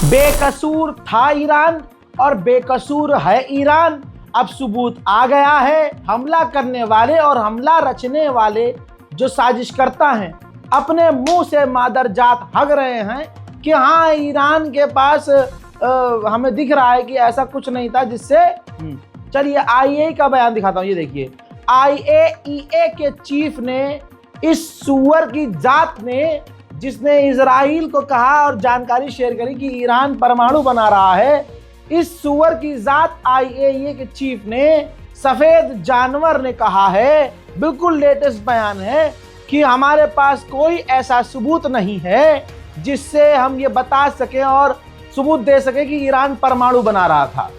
बेकसूर था ईरान और बेकसूर है ईरान। अब सबूत आ गया है। हमला करने वाले और हमला रचने वाले जो साजिशकर्ता हैं अपने मुंह से मादरजात हग रहे हैं कि हाँ ईरान के पास हमें दिख रहा है कि ऐसा कुछ नहीं था जिससे चलिए आईएई का बयान दिखाता हूं। ये देखिए, आईएईए के चीफ ने इस सुअर की जात ने जिसने इजराइल को कहा और जानकारी शेयर करी कि ईरान परमाणु बना रहा है, इस सुअर की जात आईएईए के चीफ ने सफेद जानवर ने कहा है, बिल्कुल लेटेस्ट बयान है कि हमारे पास कोई ऐसा सबूत नहीं है जिससे हम ये बता सकें और सबूत दे सके कि ईरान परमाणु बना रहा था।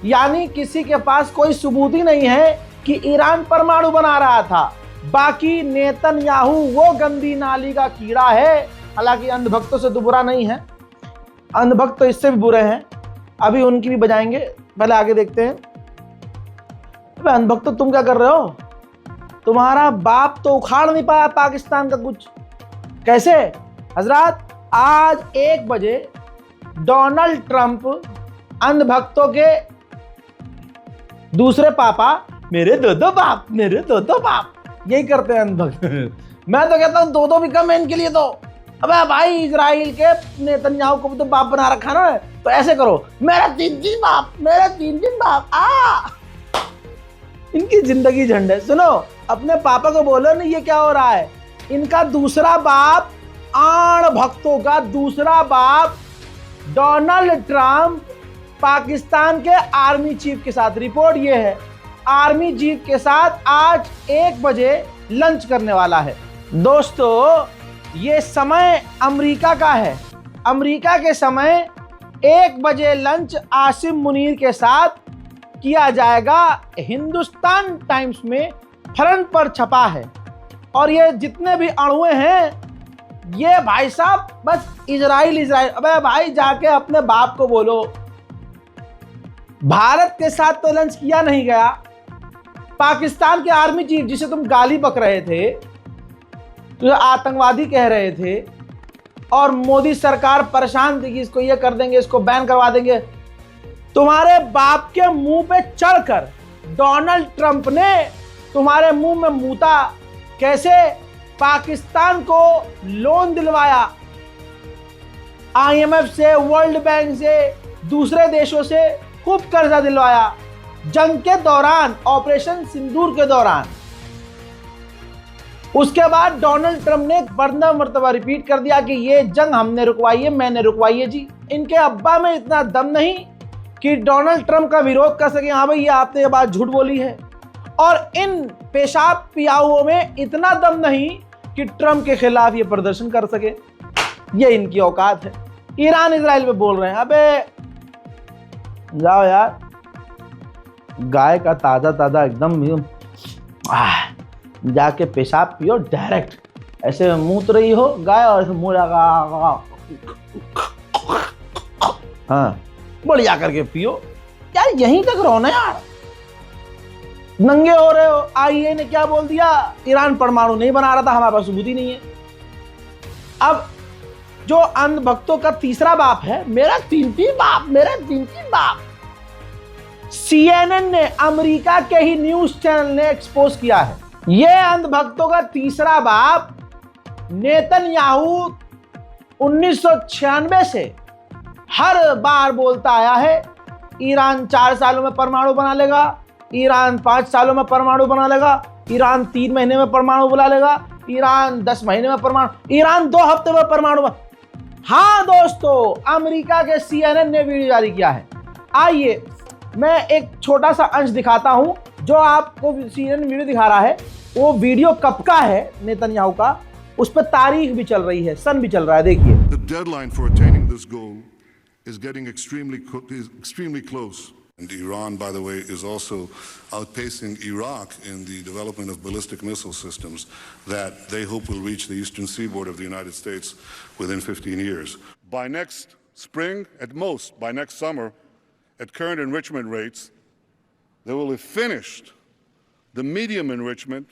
यानी किसी के पास कोई सबूत ही नहीं है कि ईरान परमाणु बना रहा था। बाकी नेतन्याहू वो गंदी नाली का कीड़ा है। हालांकि अंधभक्तों से तो बुरा नहीं है, अंधभक्त तो इससे भी बुरे हैं, अभी उनकी भी बजाएंगे, पहले आगे देखते हैं। अबे अंधभक्त तुम क्या कर रहे हो? तुम्हारा बाप तो उखाड़ नहीं पाया पाकिस्तान का कुछ। कैसे हजरात? आज 1 बजे डोनाल्ड ट्रंप अंधभक्तों के दूसरे पापा, मेरे दो बाप, मेरे दो बाप, यही करते हैं अंधभक्त। मैं तो कहता हूं 2 भी कम है इनके लिए तो। अबे भाई इजराइल के नेतन्याहू को भी तो बाप बना रखा ना, तो ऐसे करो, मेरा 3 बाप, मेरा 3 बाप। इनकी जिंदगी झंड है। सुनो, अपने पापा को बोलो ना ये क्या हो रहा है। इनका दूसरा बाप, आण भक्तों का दूसरा बाप डोनाल्ड ट्रंप पाकिस्तान के आर्मी चीफ के साथ, रिपोर्ट ये है, आर्मी चीफ के साथ आज 1 बजे लंच करने वाला है। दोस्तों ये समय अमेरिका का है। अमेरिका के समय 1 बजे लंच आसिम मुनीर के साथ किया जाएगा। हिंदुस्तान टाइम्स में फ्रंट पर छपा है। और ये जितने भी अणुए हैं ये भाई साहब बस इजराइल। अबे भाई जाके अपने बाप को बोलो, भारत के साथ तो लंच किया नहीं गया। पाकिस्तान के आर्मी चीफ जिसे तुम गाली बक रहे थे, तो आतंकवादी कह रहे थे, और मोदी सरकार परेशान थी कि इसको ये कर देंगे, इसको बैन करवा देंगे, तुम्हारे बाप के मुंह पे चढ़कर डोनाल्ड ट्रंप ने तुम्हारे मुंह में मूता। कैसे? पाकिस्तान को लोन दिलवाया, आईएमएफ से, वर्ल्ड बैंक से, दूसरे देशों से खूब कर्जा दिलवाया जंग के दौरान, ऑपरेशन सिंदूर के दौरान। उसके बाद डोनाल्ड ट्रंप ने बरना मर्तबा रिपीट कर दिया कि ये जंग हमने रुकवाई है, मैंने रुकवाई है जी। इनके अब्बा में इतना दम नहीं कि डोनाल्ड ट्रंप का विरोध कर सके, हाँ भाई ये आपने ये बात झूठ बोली है। और इन पेशाब पियाओं में इतना दम नहीं कि ट्रंप के खिलाफ ये प्रदर्शन कर सके। ये इनकी औकात है। ईरान इजराइल पे बोल रहे हैं, अबे जाओ यार, गाय का ताजा एकदम जाके पेशाब पियो डायरेक्ट। ऐसे मूत रही हो गाय और मुंह लगा, हाँ बढ़िया करके पियो यार, यहीं तक रहो ना यार, नंगे हो रहे हो। आईए ने क्या बोल दिया? ईरान परमाणु नहीं बना रहा था, हमारे पास सबूत ही नहीं है। अब जो अंधभक्तों का तीसरा बाप है, मेरा 3 बाप, मेरा 3 बाप, CNN ने, अमेरिका के ही न्यूज चैनल ने एक्सपोज किया है। यह अंधभक्तों का तीसरा बाप नेतन्याहू 1996 से हर बार बोलता आया है, ईरान 4 सालों में परमाणु बना लेगा, ईरान 5 सालों में परमाणु बना लेगा, ईरान 3 महीने में परमाणु बना लेगा, ईरान 10 महीने में परमाणु, ईरान 2 हफ्ते में परमाणु। हाँ दोस्तों, अमेरिका के CNN ने वीडियो जारी किया है। आइए मैं एक छोटा सा अंश दिखाता हूं जो आपको CNN वीडियो दिखा रहा है। वो वीडियो कब का है नेतन्याहू का, उस पर तारीख भी चल रही है, सन भी चल रहा है, देखिए। The deadline for attaining this goal is getting extremely close. And Iran, by the way, is also outpacing Iraq in the development of ballistic missile systems that they hope will reach the eastern seaboard of the United States within 15 years. By next spring, at most, by next summer, at current enrichment rates, they will have finished the medium enrichment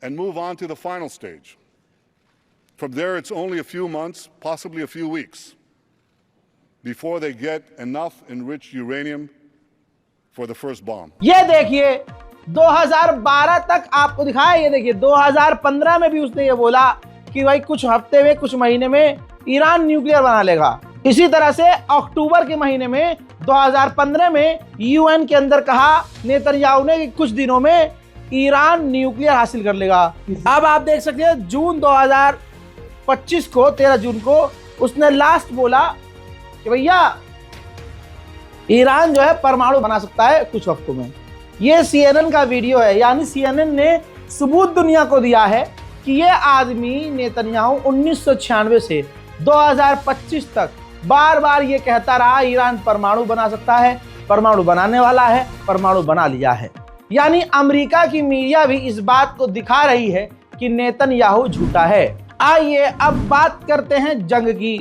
and move on to the final stage. From there, it's only a few months, possibly a few weeks, before they get enough enriched uranium for the first bomb. ये देखिए 2012 तक आपको दिखाया, ये देखिए 2015 में भी उसने ये बोला कि भाई कुछ हफ्ते में, कुछ महीने में ईरान न्यूक्लियर बना लेगा। इसी तरह से अक्टूबर के महीने में 2015 में यूएन के अंदर कहा नेतन्याहू ने कि कुछ दिनों में ईरान न्यूक्लियर हासिल कर लेगा। अब आप देख सकते हैं जून 2025 को, 13 जून को उसने लास्ट बोला कि भैया ईरान जो है परमाणु बना सकता है कुछ हफ्तों में। ये CNN का वीडियो है, यानी CNN ने सबूत दुनिया को दिया है कि ये आदमी नेतन्याहू 1996 से 2025 तक बार बार ये कहता रहा ईरान परमाणु बना सकता है, परमाणु बनाने वाला है, परमाणु बना लिया है। यानी अमेरिका की मीडिया भी इस बात को दिखा रही है कि नेतन्याहू झूठा है। आइए अब बात करते हैं जंग की।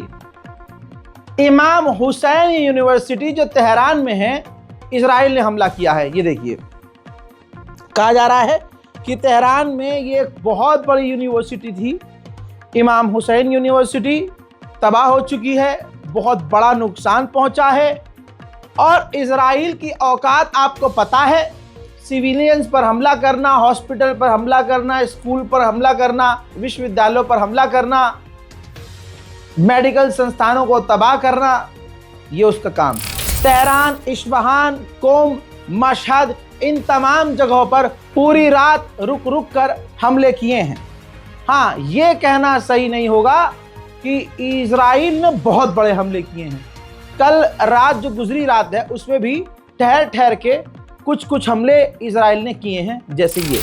इमाम हुसैन यूनिवर्सिटी जो तेहरान में है, इजराइल ने हमला किया है। ये देखिए, कहा जा रहा है कि तेहरान में ये एक बहुत बड़ी यूनिवर्सिटी थी, इमाम हुसैन यूनिवर्सिटी तबाह हो चुकी है, बहुत बड़ा नुकसान पहुंचा है। और इजराइल की औकात आपको पता है, सिविलियंस पर हमला करना, हॉस्पिटल पर हमला करना, स्कूल पर हमला करना, विश्वविद्यालयों पर हमला करना, मेडिकल संस्थानों को तबाह करना, ये उसका काम। तेहरान, इस्फहान, कोम, मशहद, इन तमाम जगहों पर पूरी रात रुक रुक कर हमले किए हैं। हाँ, ये कहना सही नहीं होगा कि इजराइल ने बहुत बड़े हमले किए हैं। कल रात जो गुजरी रात है उसमें भी ठहर ठहर के कुछ कुछ हमले इजराइल ने किए हैं, जैसे ये।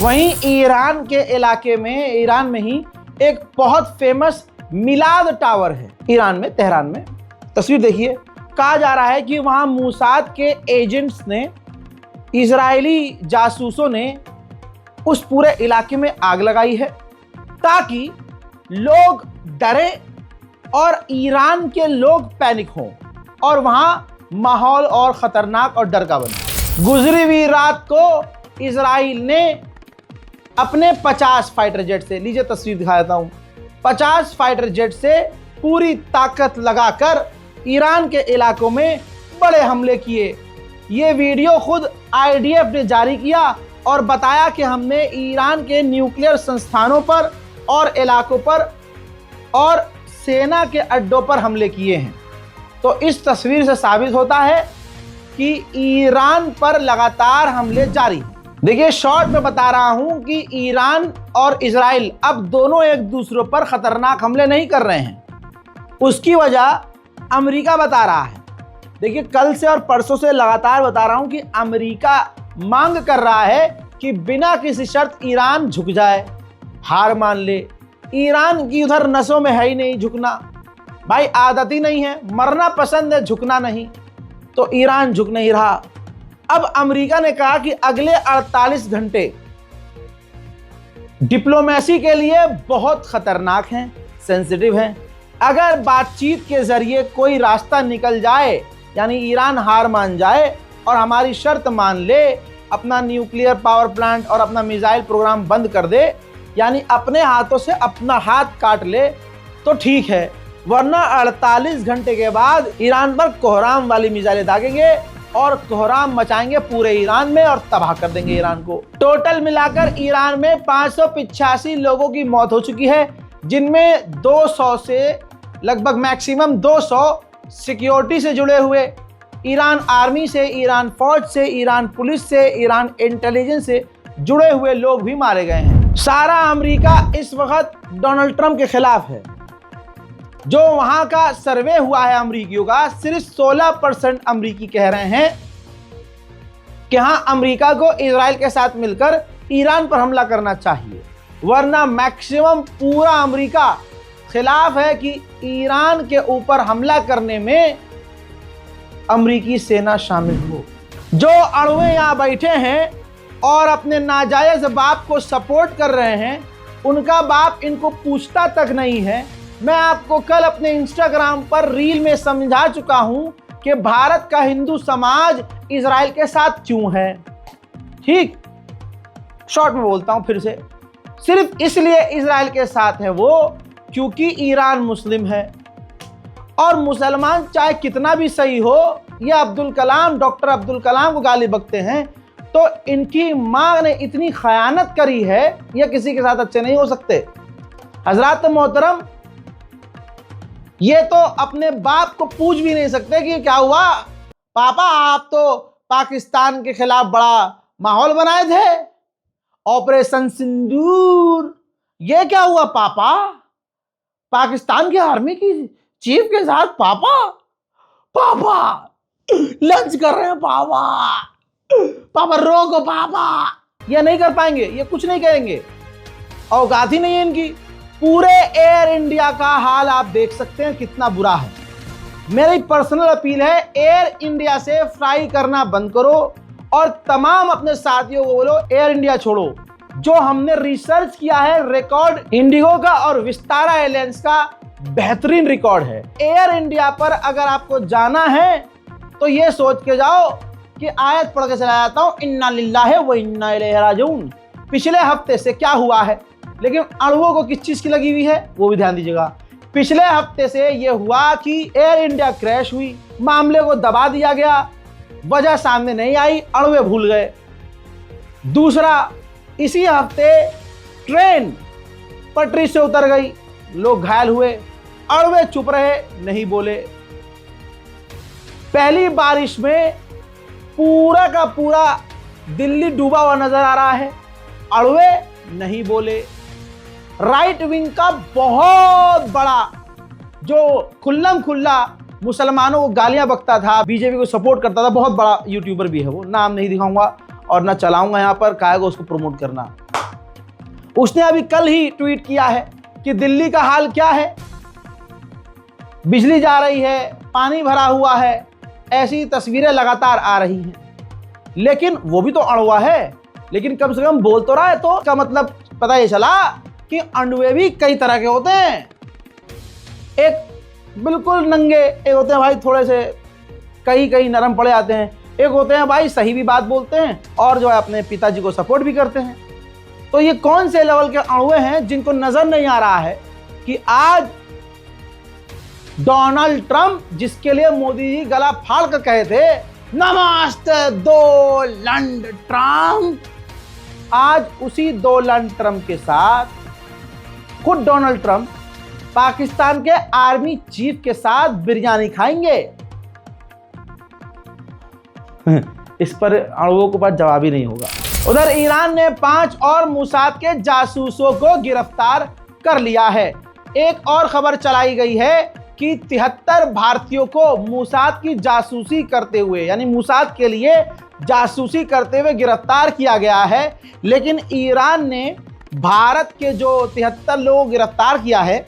वहीं ईरान के इलाके में, ईरान में ही एक बहुत फेमस मिलाद टावर है ईरान में, तेहरान में। तस्वीर देखिए, कहा जा रहा है कि वहां मूसाद के एजेंट्स ने, इजरायली जासूसों ने उस पूरे इलाके में आग लगाई है ताकि लोग डरे और ईरान के लोग पैनिक हों और वहां माहौल और खतरनाक और डर का बने। गुजरी हुई रात को इजराइल ने अपने 50 फाइटर जेट से, लीजिए तस्वीर दिखा देता हूं, 50 फाइटर जेट से पूरी ताकत लगाकर ईरान के इलाकों में बड़े हमले किए। ये वीडियो खुद IDF ने जारी किया और बताया कि हमने ईरान के न्यूक्लियर संस्थानों पर और इलाकों पर और सेना के अड्डों पर हमले किए हैं। तो इस तस्वीर से साबित होता है कि ईरान पर लगातार हमले जारी हैं। देखिए, शॉर्ट में बता रहा हूं कि ईरान और इजराइल अब दोनों एक दूसरे पर खतरनाक हमले नहीं कर रहे हैं। उसकी वजह अमेरिका बता रहा है। देखिए, कल से और परसों से लगातार बता रहा हूं कि अमेरिका मांग कर रहा है कि बिना किसी शर्त ईरान झुक जाए, हार मान ले। ईरान की उधर नसों में है ही नहीं झुकना। भाई आदत ही नहीं है, मरना पसंद है, झुकना नहीं। तो ईरान झुक नहीं रहा। अब अमेरिका ने कहा कि अगले 48 घंटे डिप्लोमेसी के लिए बहुत खतरनाक हैं, सेंसिटिव हैं। अगर बातचीत के जरिए कोई रास्ता निकल जाए, यानी ईरान हार मान जाए और हमारी शर्त मान ले, अपना न्यूक्लियर पावर प्लांट और अपना मिसाइल प्रोग्राम बंद कर दे, यानी अपने हाथों से अपना हाथ काट ले, तो ठीक है, वरना 48 घंटे के बाद ईरान पर कोहराम वाली मिसाइलें दागेंगे और कोहराम मचाएंगे पूरे ईरान में और तबाह कर देंगे ईरान को। टोटल मिलाकर ईरान में 585 लोगों की मौत हो चुकी है, जिनमें 200 से लगभग मैक्सिमम 200 सिक्योरिटी से जुड़े हुए, ईरान आर्मी से, ईरान फौज से, ईरान पुलिस से, ईरान इंटेलिजेंस से जुड़े हुए लोग भी मारे गए हैं। सारा अमेरिका इस वक्त डोनाल्ड ट्रंप के खिलाफ है। जो वहां का सर्वे हुआ है अमेरिकियों का, सिर्फ 16% अमेरिकी कह रहे हैं कि हां, अमेरिका को इजराइल के साथ मिलकर ईरान पर हमला करना चाहिए, वरना मैक्सिमम पूरा अमेरिका खिलाफ है कि ईरान के ऊपर हमला करने में अमेरिकी सेना शामिल हो। जो अड़ुए यहां बैठे हैं और अपने नाजायज बाप को सपोर्ट कर रहे हैं, उनका बाप इनको पूछता तक नहीं है। मैं आपको कल अपने इंस्टाग्राम पर रील में समझा चुका हूं कि भारत का हिंदू समाज इजराइल के साथ क्यों है। ठीक, शॉर्ट में बोलता हूं फिर से, सिर्फ इसलिए इजराइल के साथ है वो क्योंकि ईरान मुस्लिम है, और मुसलमान चाहे कितना भी सही हो, ये अब्दुल कलाम, डॉक्टर अब्दुल कलाम को गाली बकते हैं, तो इनकी मां ने इतनी खयानत करी है, ये किसी के साथ अच्छे नहीं हो सकते। हजरात मोहतरम, ये तो अपने बाप को पूछ भी नहीं सकते कि क्या हुआ पापा, आप तो पाकिस्तान के खिलाफ बड़ा माहौल बनाए थे, ऑपरेशन सिंदूर, ये क्या हुआ पापा, पाकिस्तान की आर्मी की चीफ के साथ पापा लंच कर रहे हैं पापा रोको पापा। ये नहीं कर पाएंगे, ये कुछ नहीं कहेंगे, औकात ही नहीं है इनकी। पूरे एयर इंडिया का हाल आप देख सकते हैं कितना बुरा है। मेरी पर्सनल अपील है, एयर इंडिया से फ्लाई करना बंद करो और तमाम अपने साथियों को बोलो एयर इंडिया छोड़ो। जो हमने रिसर्च किया है, रिकॉर्ड इंडिगो का और विस्तारा एयरलाइंस का बेहतरीन रिकॉर्ड है। एयर इंडिया पर अगर आपको जाना है तो ये सोच के जाओ कि आयत पढ़ के चला जाता हूं, इन्ना लिल्लाहि व इन्ना इलैहि राजिऊन। पिछले हफ्ते से क्या हुआ है, लेकिन अणुओं को किस चीज की लगी हुई है वो भी ध्यान दीजिएगा। पिछले हफ्ते से ये हुआ कि एयर इंडिया क्रैश हुई, मामले को दबा दिया गया, वजह सामने नहीं आई, अणुए भूल गए। दूसरा, इसी हफ्ते ट्रेन पटरी से उतर गई, लोग घायल हुए, अणुए चुप रहे, नहीं बोले। पहली बारिश में पूरा का पूरा दिल्ली डूबा हुआ नजर आ रहा है, अणुए नहीं बोले। राइट विंग का बहुत बड़ा जो खुल्लम खुल्ला मुसलमानों को गालियां बकता था, बीजेपी को सपोर्ट करता था, बहुत बड़ा यूट्यूबर भी है वो, नाम नहीं दिखाऊंगा और ना चलाऊंगा यहाँ पर, काहेगा उसको प्रमोट करना। उसने अभी कल ही ट्वीट किया है कि दिल्ली का हाल क्या है, बिजली जा रही है, पानी भरा हुआ है, ऐसी तस्वीरें लगातार आ रही हैं। लेकिन वो भी तो अणुआ है, लेकिन कम से कम बोल तो रहा है, तो का मतलब पता ये चला कि अणुए भी कई तरह के होते हैं। एक बिल्कुल नंगे, एक होते हैं भाई थोड़े से कहीं नरम पड़े आते हैं, एक होते हैं भाई सही भी बात बोलते हैं और जो है अपने पिताजी को सपोर्ट भी करते हैं। तो ये कौन से लेवल के अणुए हैं जिनको नजर नहीं आ रहा है कि आज डोनाल्ड ट्रंप, जिसके लिए मोदी जी गला फाड़ कर कहे थे नमस्ते डोनाल्ड ट्रंप, आज उसी डोनाल्ड ट्रंप के साथ खुद डोनाल्ड ट्रंप पाकिस्तान के आर्मी चीफ के साथ बिरयानी खाएंगे। इस पर अणुओं के पास जवाब ही नहीं होगा। उधर ईरान ने 5 और मोसाद के जासूसों को गिरफ्तार कर लिया है। एक और खबर चलाई गई है कि 73 भारतीयों को मोसाद की जासूसी करते हुए, यानी मोसाद के लिए जासूसी करते हुए गिरफ्तार किया गया है। लेकिन ईरान ने भारत के जो 73 लोगों को गिरफ्तार किया है,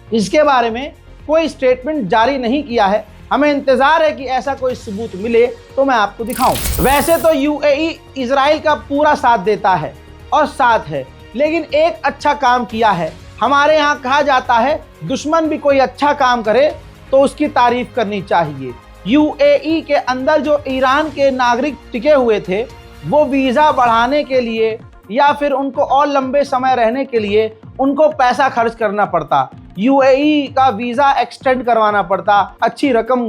इसके बारे में कोई स्टेटमेंट जारी नहीं किया है। हमें इंतजार है कि ऐसा कोई सबूत मिले तो मैं आपको दिखाऊं। वैसे तो यूएई इजराइल का पूरा साथ देता है और साथ है, लेकिन एक अच्छा काम किया है। हमारे यहाँ कहा जाता है दुश्मन भी कोई अच्छा काम करे तो उसकी तारीफ करनी चाहिए। यूएई के अंदर जो ईरान के नागरिक टिके हुए थे, वो वीज़ा बढ़ाने के लिए या फिर उनको और लंबे समय रहने के लिए उनको पैसा खर्च करना पड़ता, यूएई का वीज़ा एक्सटेंड करवाना पड़ता, अच्छी रकम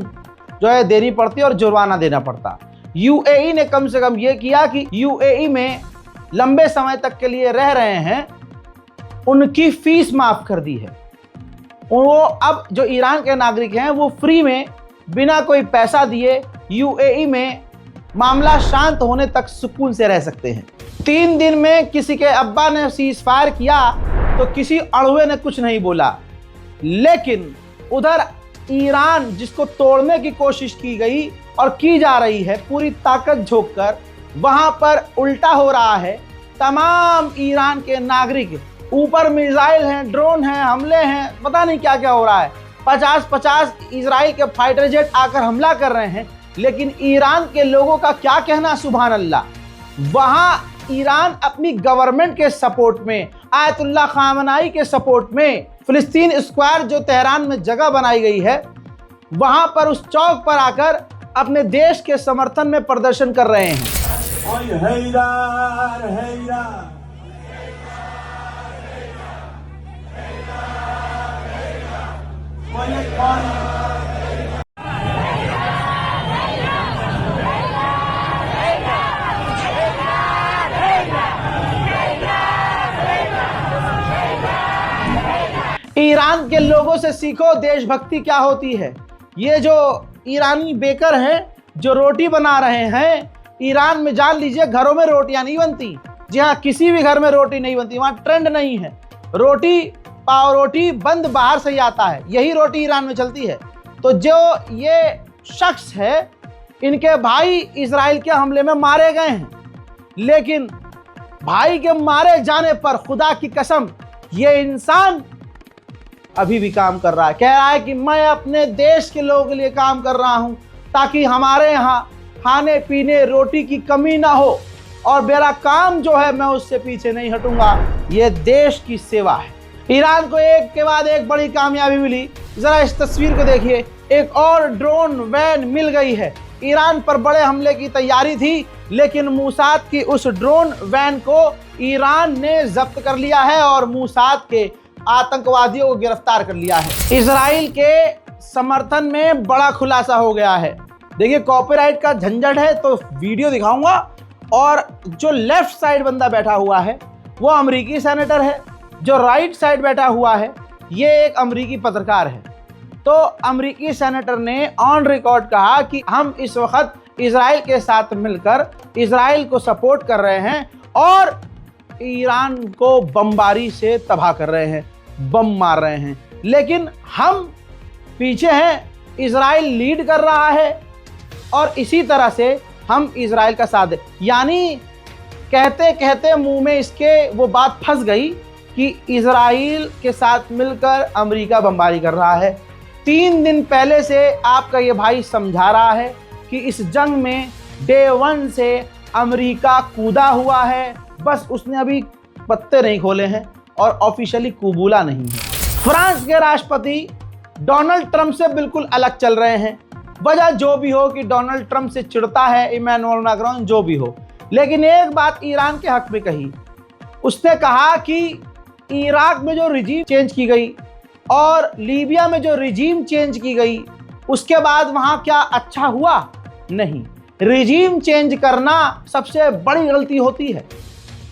जो है देनी पड़ती और जुर्माना देना पड़ता। यूएई ने कम से कम ये किया कि यूएई में लंबे समय तक के लिए रह रहे हैं, उनकी फीस माफ़ कर दी है। वो अब जो ईरान के नागरिक हैं वो फ्री में बिना कोई पैसा दिए यूएई में मामला शांत होने तक सुकून से रह सकते हैं। 3 दिन में किसी के अब्बा ने सीज फायर किया तो किसी अड़ुए ने कुछ नहीं बोला, लेकिन उधर ईरान जिसको तोड़ने की कोशिश की गई और की जा रही है पूरी ताकत झोंक कर, वहां पर उल्टा हो रहा है। तमाम ईरान के नागरिक, ऊपर मिसाइल हैं, ड्रोन हैं, हमले हैं, पता नहीं क्या क्या हो रहा है। 50-50 इजराइल के फाइटर जेट आकर हमला कर रहे हैं, लेकिन ईरान के लोगों का क्या कहना, सुभान अल्लाह। वहां ईरान अपनी गवर्नमेंट के सपोर्ट में, आयतुल्लाह खामनाई के सपोर्ट में, फिलिस्तीन स्क्वायर जो तेहरान में जगह बनाई गई है, वहां पर उस चौक पर आकर अपने देश के समर्थन में प्रदर्शन कर रहे हैं। ईरान के लोगों से सीखो देशभक्ति क्या होती है। ये जो ईरानी बेकर हैं जो रोटी बना रहे हैं, ईरान में जान लीजिए घरों में रोटियां नहीं बनती। जी हाँ, किसी भी घर में रोटी नहीं बनती, वहाँ ट्रेंड नहीं है। रोटी, पाव रोटी बंद बाहर से ही आता है, यही रोटी ईरान में चलती है। तो जो ये शख्स है, इनके भाई इजराइल के हमले में मारे गए हैं, लेकिन भाई के मारे जाने पर खुदा की कसम ये इंसान अभी भी काम कर रहा है। कह रहा है कि मैं अपने देश के लोगों के लिए काम कर रहा हूं ताकि हमारे यहाँ खाने पीने रोटी की कमी ना हो, और मेरा काम जो है मैं उससे पीछे नहीं हटूंगा। ये देश की सेवा है। ईरान को एक के बाद एक बड़ी कामयाबी मिली। जरा इस तस्वीर को देखिए, एक और ड्रोन वैन मिल गई है। ईरान पर बड़े हमले की तैयारी थी, लेकिन मूसाद की उस ड्रोन वैन को ईरान ने जब्त कर लिया है और मूसाद के आतंकवादियों को गिरफ्तार कर लिया है। इजराइल के समर्थन में बड़ा खुलासा हो गया है। देखिए, कॉपीराइट का झंझट है तो वीडियो दिखाऊंगा। और जो लेफ्ट साइड बंदा बैठा हुआ है वो अमेरिकी सेनेटर है, जो राइट साइड बैठा हुआ है ये एक अमेरिकी पत्रकार है। तो अमेरिकी सेनेटर ने ऑन रिकॉर्ड कहा कि हम इस वक्त इजराइल के साथ मिलकर इजराइल को सपोर्ट कर रहे हैं और ईरान को बमबारी से तबाह कर रहे हैं, बम मार रहे हैं, लेकिन हम पीछे हैं। इजराइल लीड कर रहा है और इसी तरह से हम इजराइल का साथ दें। यानी कहते कहते मुंह में इसके वो बात फंस गई कि इजराइल के साथ मिलकर अमेरिका बमबारी कर रहा है। 3 दिन पहले से आपका ये भाई समझा रहा है कि इस जंग में डे 1 से अमेरिका कूदा हुआ है, बस उसने अभी पत्ते नहीं खोले हैं और ऑफिशियली कबूला नहीं है। फ्रांस के राष्ट्रपति डोनाल्ड ट्रंप से बिल्कुल अलग चल रहे हैं। वजह जो भी हो कि डोनाल्ड ट्रंप से चिढ़ता है इमैनुअल मैक्रोन, जो भी हो, लेकिन एक बात ईरान के हक में कही। उसने कहा कि इराक में जो रिजीम चेंज की गई और लीबिया में जो रिजीम चेंज की गई, उसके बाद वहाँ क्या अच्छा हुआ? नहीं। रिजीम चेंज करना सबसे बड़ी गलती होती है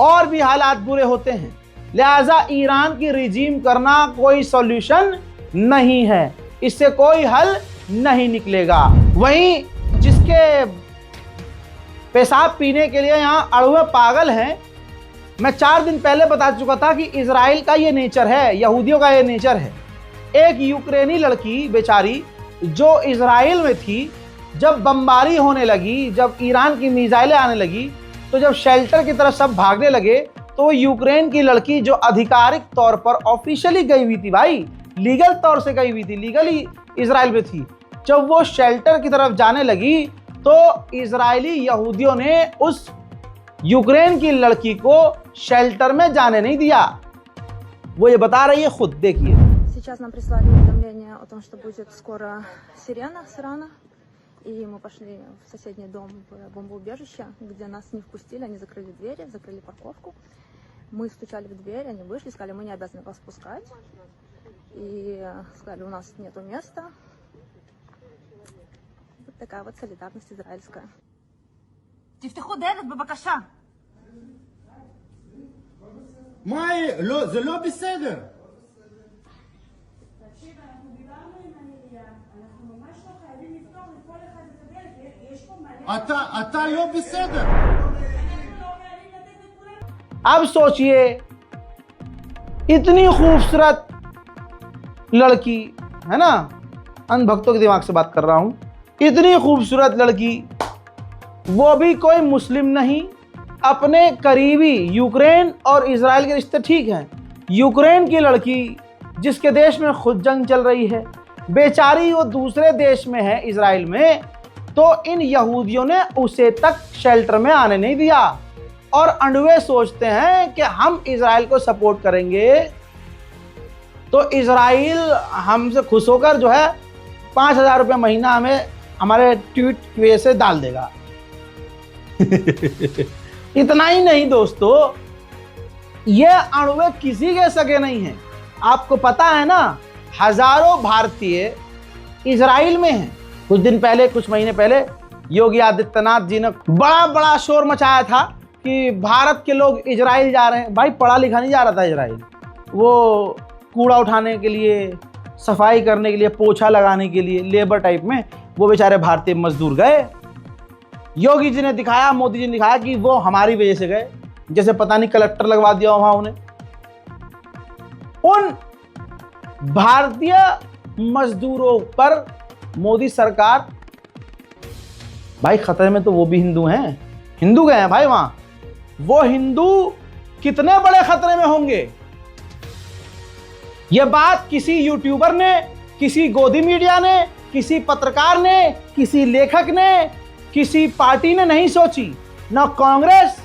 और भी हालात बुरे होते हैं। लिहाजा ईरान की रिजीम करना कोई सॉल्यूशन नहीं है, इससे कोई हल नहीं निकलेगा। वहीं जिसके पेशाब पीने के लिए यहाँ अड़ुए पागल हैं, मैं 4 दिन पहले बता चुका था कि इजराइल का ये नेचर है, यहूदियों का ये नेचर है। एक यूक्रेनी लड़की बेचारी जो इजराइल में थी, जब बमबारी होने लगी, जब ईरान की मिसाइलें आने लगी, तो जब शेल्टर की तरफ सब भागने लगे, तो वो यूक्रेन की लड़की जो आधिकारिक तौर पर ऑफिशियली गई हुई थी भाई, लीगल तौर से गई हुई थी, लीगली इजराइल में थी। जब वो शेल्टर की तरफ जाने लगी तो इजरायली यहूदियों ने उस यूक्रेन की लड़की को शेल्टर में जाने नहीं दिया। वो ये बता रही है खुद, देखिए। Сейчас нам прислали уведомление о том, что будет скоро сирена с Ирана, и мы пошли в соседний дом в бомбоубежище, где нас не впустили, они закрыли двери, закрыли парковку. Мы стучали в дверь, они вышли, сказали, мы не обязаны вас пускать, и сказали, у нас нету места. Вот такая вот солидарность израильская. תפתחו דלת בבקשה. מאי, לא, זה לא בסדר. אתה לא בסדר. अब सोचिए, इतनी खूबसूरत लड़की है ना, अन्य भक्तों के दिमाग से बात कर रहा हूं, इतनी खूबसूरत लड़की, वो भी कोई मुस्लिम नहीं, अपने करीबी यूक्रेन और इजराइल के रिश्ते ठीक हैं। यूक्रेन की लड़की जिसके देश में खुद जंग चल रही है, बेचारी वो दूसरे देश में है, इजराइल में, तो इन यहूदियों ने उसे तक शेल्टर में आने नहीं दिया। और अंडवे सोचते हैं कि हम इजराइल को सपोर्ट करेंगे तो इजराइल हमसे खुश होकर जो है 5,000 रुपये महीना हमें हमारे ट्वीट की वजह से डाल देगा। इतना ही नहीं दोस्तों, ये अणुवे किसी के सगे नहीं हैं। आपको पता है ना, हजारों भारतीय इजराइल में हैं। कुछ दिन पहले, कुछ महीने पहले योगी आदित्यनाथ जी ने बड़ा शोर मचाया था कि भारत के लोग इजराइल जा रहे हैं। भाई पढ़ा लिखा नहीं जा रहा था इजराइल, वो कूड़ा उठाने के लिए, सफाई करने के लिए, पोछा लगाने के लिए, लेबर टाइप में वो बेचारे भारतीय मजदूर गए। योगी जी ने दिखाया, मोदी जी ने दिखाया कि वो हमारी वजह से गए, जैसे पता नहीं कलेक्टर लगवा दिया वहां उन्हें। उन भारतीय मजदूरों पर मोदी सरकार, भाई खतरे में तो वो भी हिंदू हैं, हिंदू गए हैं भाई वहां। वो हिंदू कितने बड़े खतरे में होंगे, यह बात किसी यूट्यूबर ने, किसी गोदी मीडिया ने, किसी पत्रकार ने, किसी लेखक ने, किसी पार्टी ने नहीं सोची। ना कांग्रेस,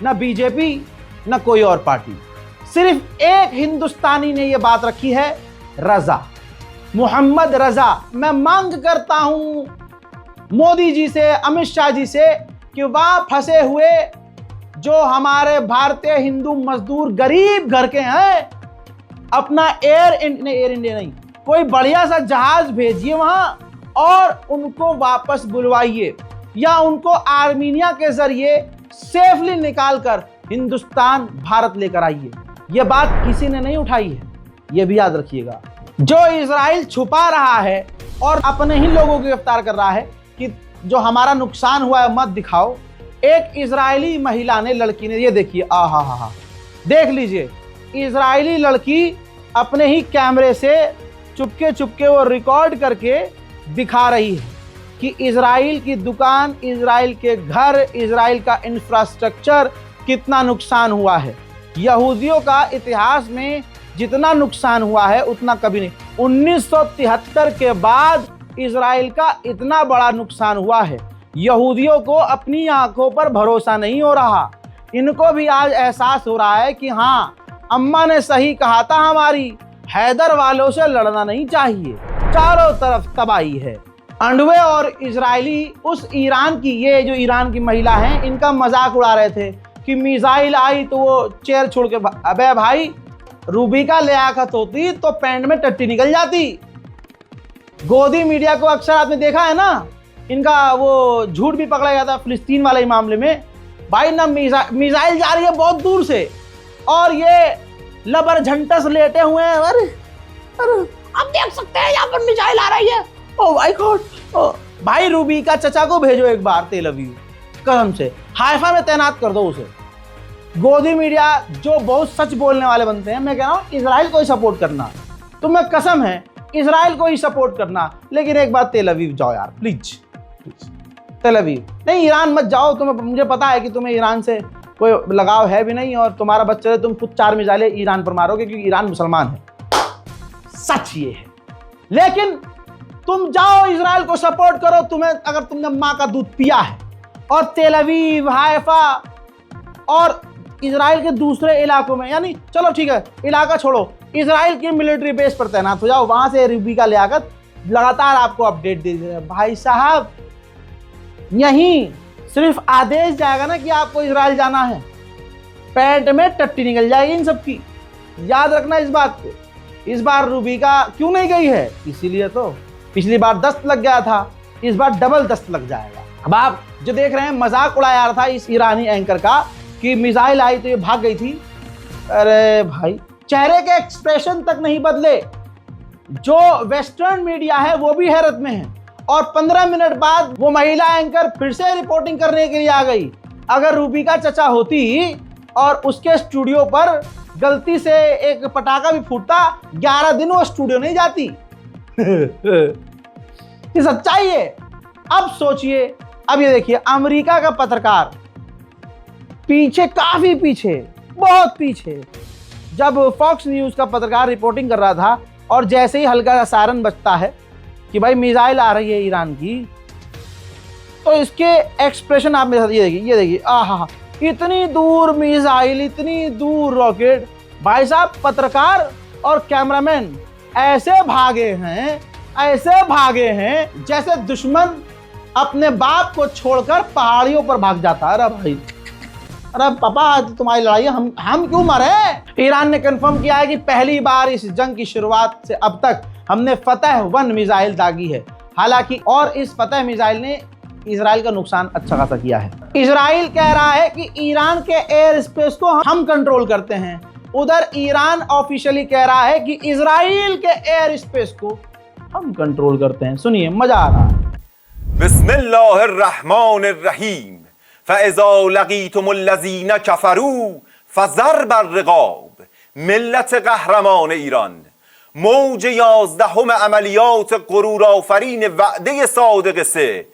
ना बीजेपी, ना कोई और पार्टी। सिर्फ एक हिंदुस्तानी ने यह बात रखी है, रजा, मोहम्मद रजा। मैं मांग करता हूं मोदी जी से, अमित शाह जी से कि वहां फंसे हुए जो हमारे भारतीय हिंदू मजदूर गरीब घर के हैं, अपना एयर इंडिया नहीं, कोई बढ़िया सा जहाज भेजिए वहां और उनको वापस बुलवाइए, या उनको आर्मीनिया के जरिए सेफली निकालकर हिंदुस्तान, भारत लेकर आइए। यह बात किसी ने नहीं उठाई है, यह भी याद रखिएगा। जो इजराइल छुपा रहा है और अपने ही लोगों को गिरफ्तार कर रहा है कि जो हमारा नुकसान हुआ है मत दिखाओ। एक इजरायली महिला ने, लड़की ने, ये देखिए, आहा, देख लीजिए, इजरायली लड़की अपने ही कैमरे से चुपके वो रिकॉर्ड करके दिखा रही है कि इजराइल की दुकान, इजराइल के घर, इजराइल का इंफ्रास्ट्रक्चर कितना नुकसान हुआ है। यहूदियों का इतिहास में जितना नुकसान हुआ है उतना कभी नहीं। 1973 के बाद इजराइल का इतना बड़ा नुकसान हुआ है। यहूदियों को अपनी आंखों पर भरोसा नहीं हो रहा। इनको भी आज एहसास हो रहा है कि हाँ, अम्मा ने सही कहा था, हमारी हैदर वालों से लड़ना नहीं चाहिए। चारों तरफ तबाही है। अंडवे और इजरायली उस ईरान की, ये जो ईरान की महिला हैं, इनका मजाक उड़ा रहे थे कि मिसाइल आई तो वो चेयर छोड़ के, अबे भाई, रूबी का लियाकत होती तो पैंट में टट्टी निकल जाती। गोदी मीडिया को अक्सर आपने देखा है ना, इनका वो झूठ भी पकड़ा गया था फिलिस्तीन वाले मामले में। भाई ना मिसाइल जा रही है बहुत दूर से और ये लबर झंटस लेटे हुए हैं। अरे आप देख सकते हैं यहाँ पर मिसाइल आ रही है। ओ माय गॉड, भाई रूबी का चचा को भेजो एक बार तेल अवीव, कसम से हाइफा में तैनात कर दो उसे। गोदी मीडिया जो बहुत सच बोलने वाले बनते हैं, मैं कह रहा हूँ इजराइल को ही सपोर्ट करना, तुम्हें कसम है इजराइल को ही सपोर्ट करना। लेकिन एक बार तेल अवीव जाओ यार, प्लीज तेल अवीव नहीं, ईरान मत जाओ। तुम्हें, मुझे पता है कि तुम्हें ईरान से कोई लगाव है भी नहीं और तुम्हारा बच्चा है, तुम खुद 4 मिसाइलें ईरान पर मारोगे क्योंकि ईरान मुसलमान है। सच ये है। लेकिन तुम जाओ इजराइल को सपोर्ट करो, तुम्हें अगर तुमने मां का दूध पिया है, और तेल अवीव, हाइफा और इजराइल के दूसरे इलाकों में, यानी चलो ठीक है इलाका छोड़ो, इजराइल की मिलिट्री बेस पर तैनात हो जाओ, वहां से रूबी का लियाकत लगातार आपको अपडेट दे रहे हैं। भाई साहब यहीं सिर्फ आदेश जाएगा ना कि आपको इजराइल जाना है, पैंट में टट्टी निकल जाएगी इन सबकी। याद रखना इस बात को। इस बार रूबी का क्यों नहीं गई है, इसीलिए तो पिछली बार दस्त लग गया था, इस बार डबल दस्त लग जाएगा। अब आप जो देख रहे हैं मजाक उड़ाया जा रहा था इस ईरानी एंकर का कि मिसाइल आई तो ये भाग गई थी। अरे भाई चेहरे के एक्सप्रेशन तक नहीं बदले, जो वेस्टर्न मीडिया है वो भी हैरत में है। और 15 मिनट बाद वो महिला एंकर फिर से रिपोर्टिंग करने के लिए आ गई। अगर रूबी का चचा होती और उसके स्टूडियो पर गलती से एक पटाखा भी फूटता, 11 दिन वो स्टूडियो नहीं जाती। ये सच्चाई है। अब सोचिए, अब ये देखिए अमेरिका का पत्रकार पीछे, काफी पीछे, बहुत पीछे, जब फॉक्स न्यूज का पत्रकार रिपोर्टिंग कर रहा था और जैसे ही हल्का सा सायरन बजता है कि भाई मिसाइल आ रही है ईरान की, तो इसके एक्सप्रेशन आप मेरे साथ ये देखिए आहा, इतनी दूर मिसाइल, इतनी दूर रॉकेट। भाई साहब पत्रकार और कैमरामैन ऐसे भागे हैं जैसे दुश्मन अपने बाप को छोड़कर पहाड़ियों पर भाग जाता है। अरे भाई, अरे पापा आज तुम्हारी लड़ाई हम क्यों मरे। ईरान ने कंफर्म किया है कि पहली बार इस जंग की शुरुआत से अब तक हमने फतह 1 मिसाइल दागी है। हालांकि और इस फतह मिसाइल ने इजराइल का नुकसान अच्छा खासा किया है। इजराइल कह रहा है कि ईरान के एयर स्पेस को हम कंट्रोल करते हैं, उधर ईरान ऑफिशियली कह रहा है कि इजराइल के एयर स्पेस को हम कंट्रोल करते हैं। सुनिए, मजा आ रहा है। बिस्मिल्लाहिर्रहमानिर्रहीम फइज़ा लक़ीतुमुल्लज़ीना कफ़रू फ़ज़रब अर्रिक़ाब मिल्लत क़हरमान ईरान मौज 11 अमलियात गुरूरआफरीन वअदे सादिक़ से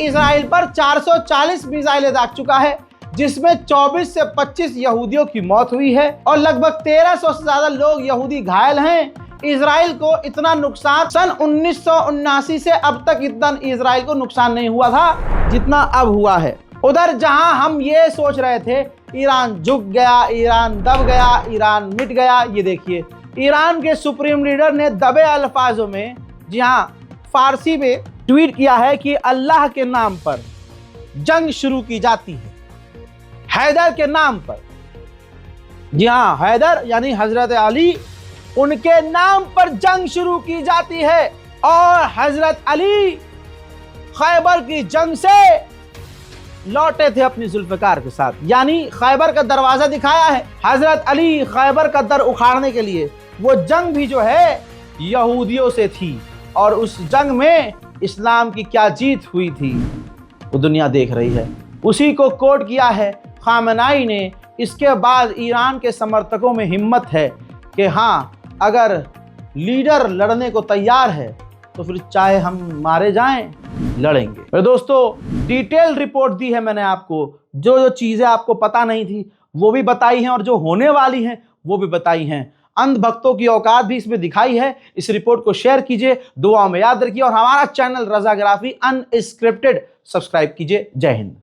इजराइल पर 440 मिसाइलें दाग चुका है, जिसमें 24 से 25 यहूदियों की मौत हुई है और लगभग 1300 से ज्यादा लोग यहूदी घायल हैं। इजराइल को इतना नुकसान सन 1979 से अब तक इतना इजराइल को नुकसान नहीं हुआ था जितना अब हुआ है। उधर जहां हम ये सोच रहे थे ईरान झुक गया, ईरान दब गया, ईरान मिट गया, ये देखिए ईरान के सुप्रीम लीडर ने दबे अल्फाजों में, जी हाँ फारसी में ट्वीट किया है कि अल्लाह के नाम पर जंग शुरू की जाती है, हैदर के नाम पर। जी हाँ, हैदर यानी हजरत अली, उनके नाम पर जंग शुरू की जाती है। और हजरत अली खैबर की जंग से लौटे थे अपनी जुल्फकार के साथ, यानी खैबर का दरवाजा दिखाया है हजरत अली खैबर का दर उखाड़ने के लिए। वो जंग भी जो है यहूदियों से थी और उस जंग में इस्लाम की क्या जीत हुई थी वो दुनिया देख रही है। उसी को कोट किया है खामनाई ने। इसके बाद ईरान के समर्थकों में हिम्मत है कि हाँ, अगर लीडर लड़ने को तैयार है तो फिर चाहे हम मारे जाएं, लड़ेंगे। मेरे दोस्तों, डिटेल रिपोर्ट दी है मैंने आपको, जो जो चीज़ें आपको पता नहीं थी वो भी बताई हैं और जो होने वाली हैं वो भी बताई हैं। अंधभक्तों की औकात भी इसमें दिखाई है। इस रिपोर्ट को शेयर कीजिए, दुआ में याद रखिए और हमारा चैनल रज़ाग्राफी अनस्क्रिप्टेड सब्सक्राइब कीजिए। जय हिंद।